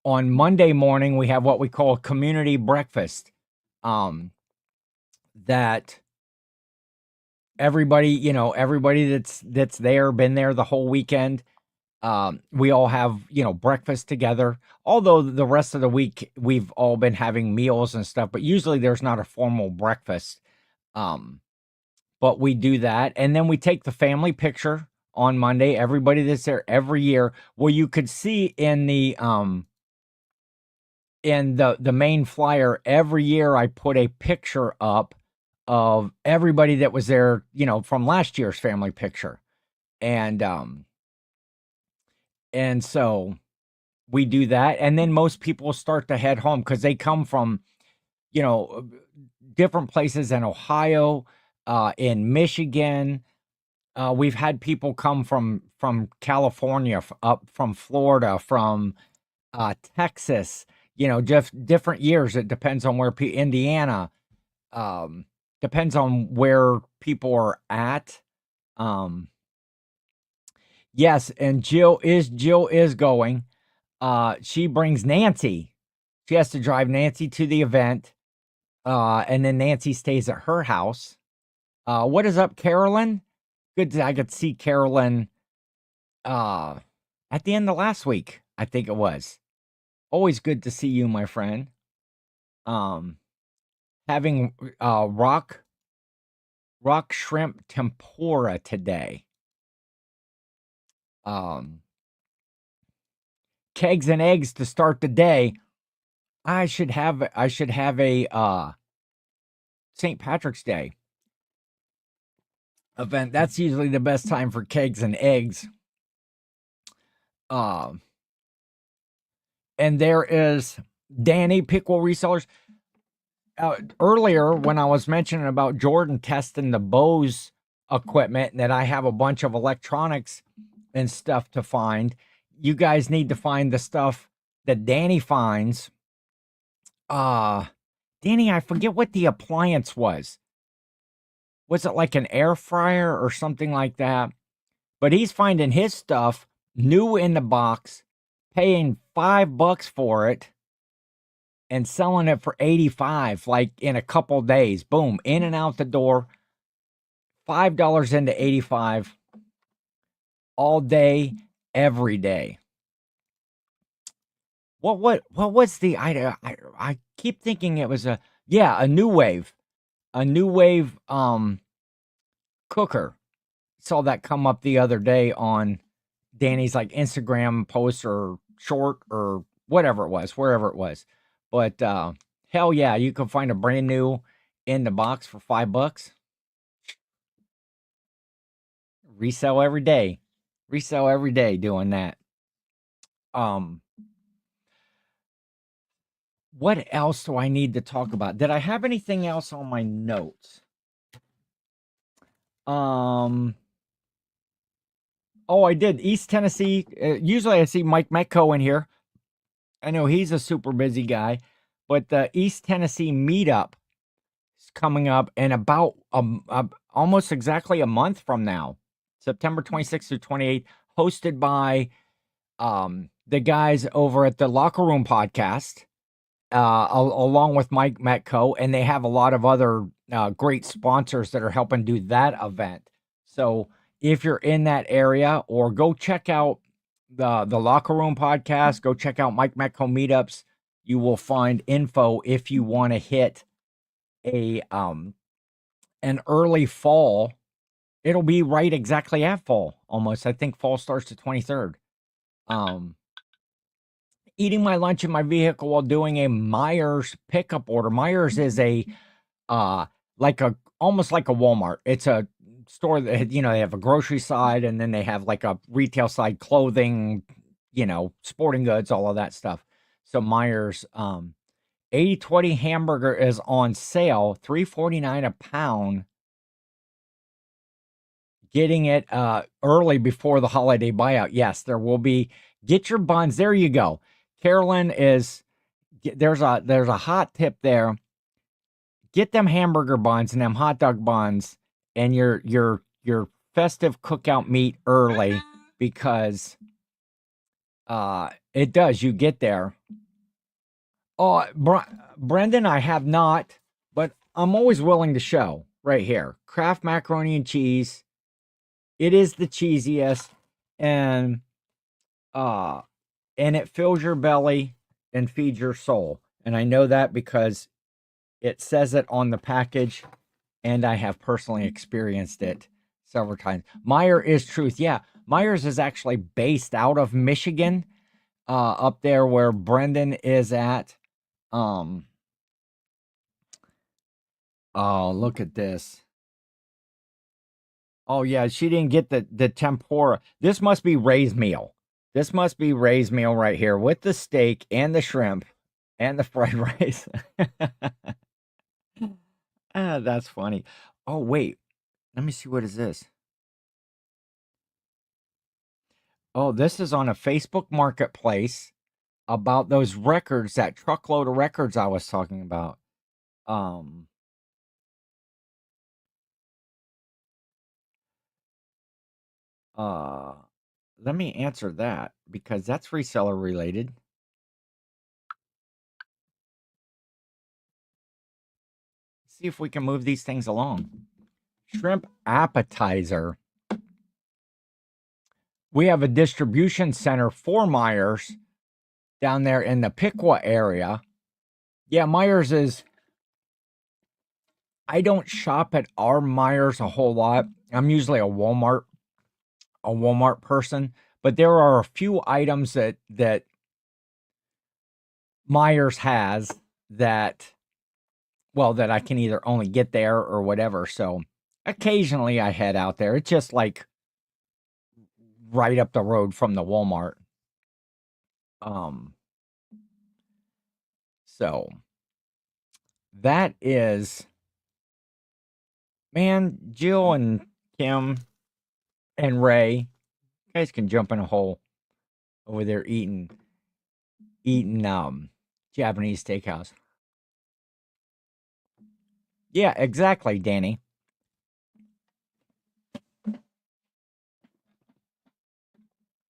on Monday morning we have what we call a community breakfast. That everybody that's there, been there the whole weekend. We all have, breakfast together. Although the rest of the week we've all been having meals and stuff, but usually there's not a formal breakfast. But we do that, and then we take the family picture on Monday. Everybody that's there every year. Well, you could see in the main flyer every year I put a picture up of everybody that was there, from last year's family picture. And and so we do that, and then most people start to head home because they come from, you know, different places in Ohio, in Michigan. We've had people come from California, up from Florida, from Texas. You know, just different years. It depends on where Indiana. Um, Depends on where people are at. Um, yes, and Jill is going. She brings Nancy. She has to drive Nancy to the event. And then Nancy stays at her house. What is up, Carolyn? I could see Carolyn uh at the end of last week, I think it was. Always good to see you, my friend. Um Having rock shrimp tempura today. Um Kegs and eggs to start the day. I should have a St. Patrick's Day event. That's usually the best time for kegs and eggs. Um and there is Danny Pickle Resellers. Earlier, when I was mentioning about Jordan testing the Bose equipment, and that I have a bunch of electronics and stuff to find, you guys need to find the stuff that Danny finds. Danny, I forget what the appliance was. Was it like an air fryer or something like that? But he's finding his stuff new in the box, paying $5 for it, and selling it for 85, like in a couple days. Boom, in and out the door. $5 into 85 all day, every day. What was the I keep thinking it was a New Wave. A New Wave cooker. Saw that come up the other day on Danny's like Instagram post or short or whatever it was, wherever it was. But hell yeah, you can find a brand new in the box for $5. Resell every day. Resell every day doing that. Um what else do I need to talk about? Did I have anything else on my notes? Um oh, I did. East Tennessee. Usually I see Mike Metco in here. I know he's a super busy guy, but the East Tennessee meetup is coming up in about almost exactly a month from now, September 26th through 28th, hosted by the guys over at the Locker Room Podcast, along with Mike Metco, and they have a lot of other great sponsors that are helping do that event. So if you're in that area, or go check out the Locker Room Podcast, go check out Mike Metco meetups. You will find info if you want to hit a an early fall. It'll be right exactly at fall, almost. I think fall starts the 23rd. Eating my lunch in my vehicle while doing a Myers pickup order. Myers is a like a almost like a Walmart. It's a store that, you know, they have a grocery side, and then they have like a retail side, clothing, you know, sporting goods, all of that stuff. So Myers 80/20 hamburger is on sale, $3.49 a pound. Getting it early before the holiday buyout. Yes, there will be. Get your buns. There you go. Carolyn is there's a hot tip there. Get them hamburger buns and them hot dog buns and your festive cookout meat early, because it does. You get there. Oh, Brendan, I have not, but I'm always willing to show right here. Kraft macaroni and cheese. It is the cheesiest, and it fills your belly and feeds your soul. And I know that because it says it on the package, and I have personally experienced it several times. Meyer is truth. Yeah, Myers is actually based out of Michigan, up there where Brendan is at. Oh, look at this. Oh yeah, she didn't get the tempura. This must be Ray's meal. This must be Ray's meal right here with the steak and the shrimp and the fried rice. Ah, that's funny. Oh wait, let me see, what is this? Oh, this is on a Facebook Marketplace about those records, that truckload of records I was talking about. Um, uh, let me answer that because that's reseller related. See if we can move these things along. Shrimp appetizer. We have a distribution center for Myers down there in the Piqua area. Yeah, Myers is. I don't shop at our Myers a whole lot. I'm usually a Walmart person, but there are a few items that Myers has that, well, that I can either only get there or whatever. So occasionally I head out there. It's just like right up the road from the Walmart. So that is, man, Jill and Kim and Ray, you guys can jump in a hole over there eating Japanese steakhouse. Yeah, exactly, Danny.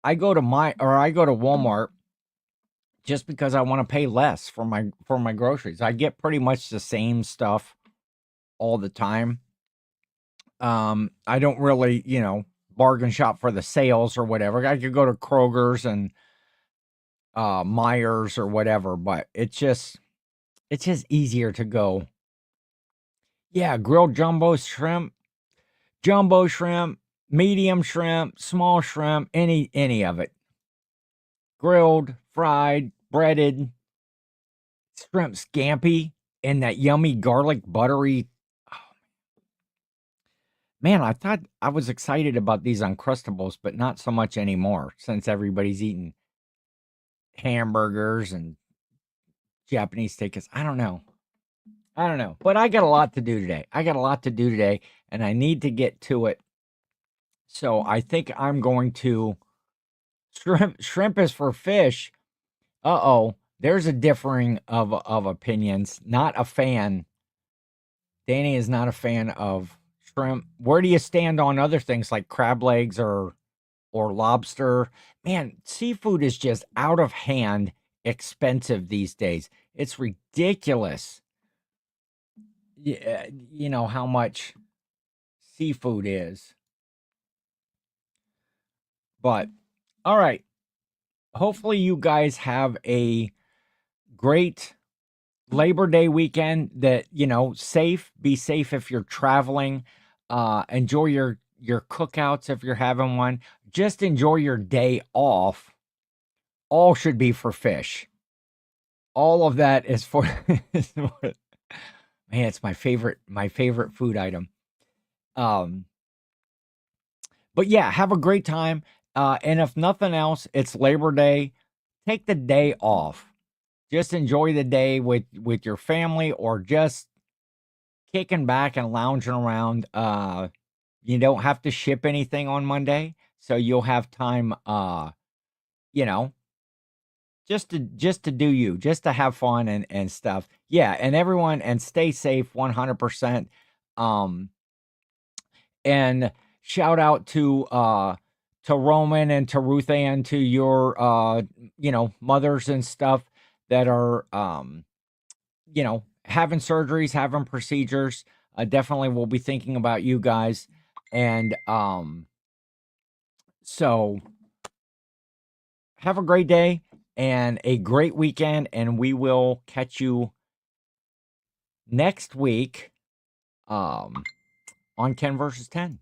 I go to Walmart just because I want to pay less for my groceries. I get pretty much the same stuff all the time. I don't really, bargain shop for the sales or whatever. I could go to Kroger's and Myers or whatever, but it's just easier to go. Yeah, grilled jumbo shrimp, medium shrimp, small shrimp, any of it. Grilled, fried, breaded, shrimp scampi, and that yummy garlic buttery. Oh, man, I thought I was excited about these Uncrustables, but not so much anymore since everybody's eating hamburgers and Japanese steakhouse. I don't know. But I got a lot to do today. And I need to get to it. So I think I'm going to shrimp is for fish. Uh-oh. There's a differing of opinions. Not a fan. Danny is not a fan of shrimp. Where do you stand on other things like crab legs or lobster? Man, seafood is just out of hand expensive these days. It's ridiculous. Yeah, you know how much seafood is. But all right. Hopefully you guys have a great Labor Day weekend, that, safe, be safe if you're traveling. Enjoy your cookouts if you're having one. Just enjoy your day off. All should be for fish. All of that is for man, it's my favorite food item. But yeah, have a great time. And if nothing else, it's Labor Day. Take the day off. Just enjoy the day with your family, or just kicking back and lounging around. You don't have to ship anything on Monday, so you'll have time, you know, just to do you, just to have fun and stuff. Yeah, and everyone, and stay safe 100%. And shout out to Roman and to Ruth Ann, to your mothers and stuff that are having surgeries, having procedures. Definitely will be thinking about you guys. And so have a great day and a great weekend, and we will catch you next week on Ken versus 10.